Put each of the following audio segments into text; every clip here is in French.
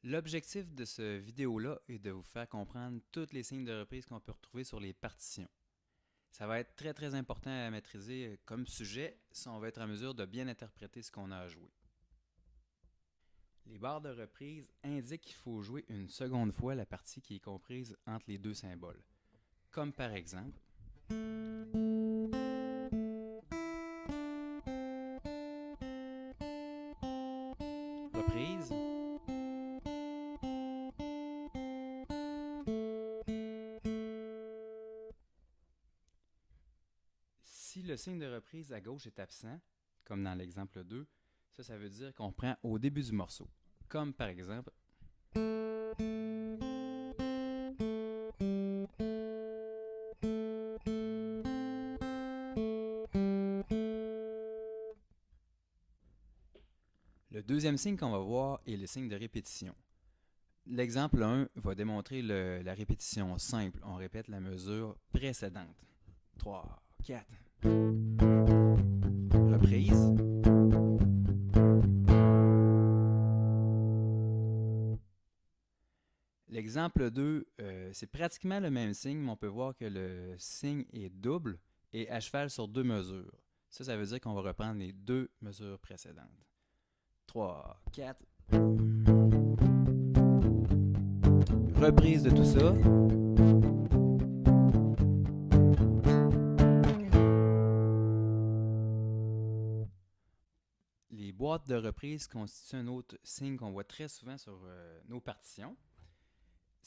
L'objectif de cette vidéo-là est de vous faire comprendre tous les signes de reprise qu'on peut retrouver sur les partitions. Ça va être très important à maîtriser comme sujet si on va être en mesure de bien interpréter ce qu'on a à jouer. Les barres de reprise indiquent qu'il faut jouer une seconde fois la partie qui est comprise entre les deux symboles. Comme par exemple, reprise, si le signe de reprise à gauche est absent, comme dans l'exemple 2, ça veut dire qu'on prend au début du morceau. Comme par exemple, le deuxième signe qu'on va voir est le signe de répétition. L'exemple 1 va démontrer la répétition simple. On répète la mesure précédente. 3, 4. Reprise. L'exemple 2, c'est pratiquement le même signe, mais on peut voir que le signe est double et à cheval sur deux mesures. Ça veut dire qu'on va reprendre les deux mesures précédentes. 3, 4. Reprise de tout ça. Les boîtes de reprise constituent un autre signe qu'on voit très souvent sur nos partitions.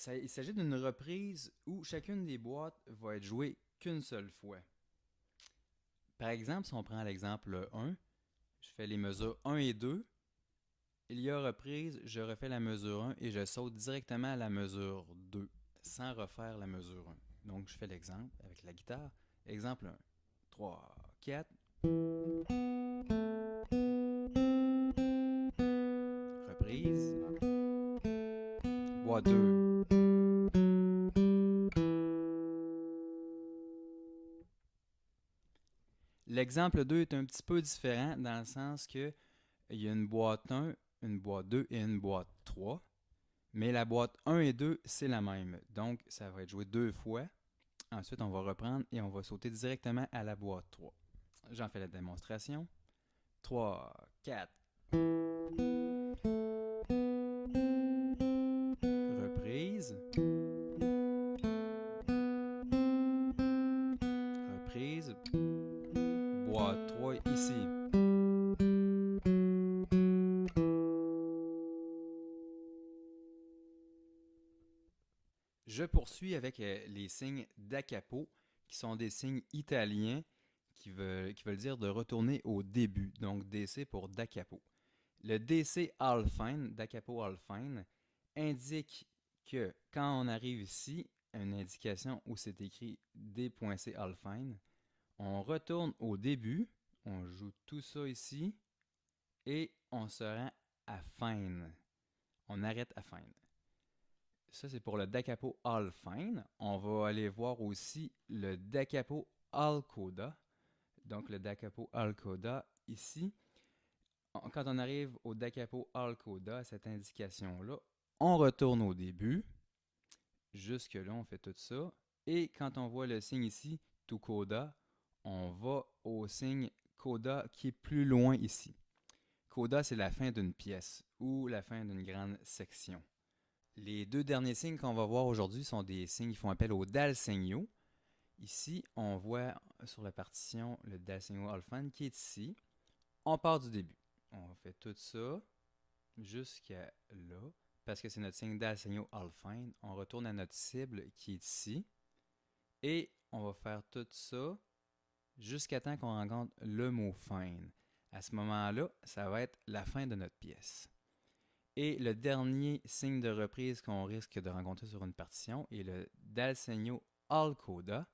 Il s'agit d'une reprise où chacune des boîtes va être jouée qu'une seule fois. Par exemple, si on prend l'exemple 1, je fais les mesures 1 et 2. Il y a reprise, je refais la mesure 1 et je saute directement à la mesure 2 sans refaire la mesure 1. Donc, je fais l'exemple avec la guitare. Exemple 1. 3, 4. Reprise. Boîte 2. L'exemple 2 est un petit peu différent dans le sens que il y a une boîte 1, une boîte 2 et une boîte 3. Mais la boîte 1 et 2, c'est la même. Donc, ça va être joué deux fois. Ensuite, on va reprendre et on va sauter directement à la boîte 3. J'en fais la démonstration. 3, 4. Reprise. Reprise. Boîte 3 ici. Je poursuis avec les signes da capo, qui sont des signes italiens qui veulent dire de retourner au début. Donc DC pour da capo. Le DC Alfine, da capo Alfine, indique que quand on arrive ici, une indication où c'est écrit D.C Alfine, on retourne au début, on joue tout ça ici et on se rend à fine. On arrête à fine. Ça, c'est pour le da capo all fine. On va aller voir aussi le da capo all coda. Donc, le da capo all coda ici. Quand on arrive au da capo all coda, cette indication-là, on retourne au début. Jusque-là, on fait tout ça. Et quand on voit le signe ici, to coda, on va au signe coda qui est plus loin ici. Coda, c'est la fin d'une pièce ou la fin d'une grande section. Les deux derniers signes qu'on va voir aujourd'hui sont des signes qui font appel au dal segno. Ici, on voit sur la partition le dal segno alfan qui est ici. On part du début. On fait tout ça jusqu'à là, parce que c'est notre signe dal segno alfan. On retourne à notre cible qui est ici. Et on va faire tout ça jusqu'à temps qu'on rencontre le mot fine. À ce moment-là, ça va être la fin de notre pièce. Et le dernier signe de reprise qu'on risque de rencontrer sur une partition est le dal segno al coda.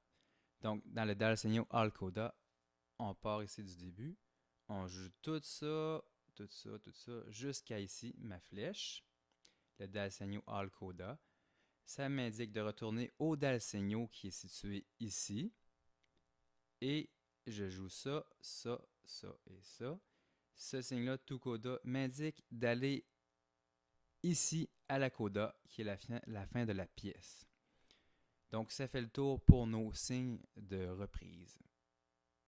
Donc, dans le dal segno al coda, on part ici du début. On joue tout ça, jusqu'à ici, ma flèche. Le dal segno al coda. Ça m'indique de retourner au dal segno qui est situé ici. Et je joue ça, ça et ça. Ce signe-là, to coda, m'indique d'aller ici à la coda, qui est la fin de la pièce. Donc, ça fait le tour pour nos signes de reprise.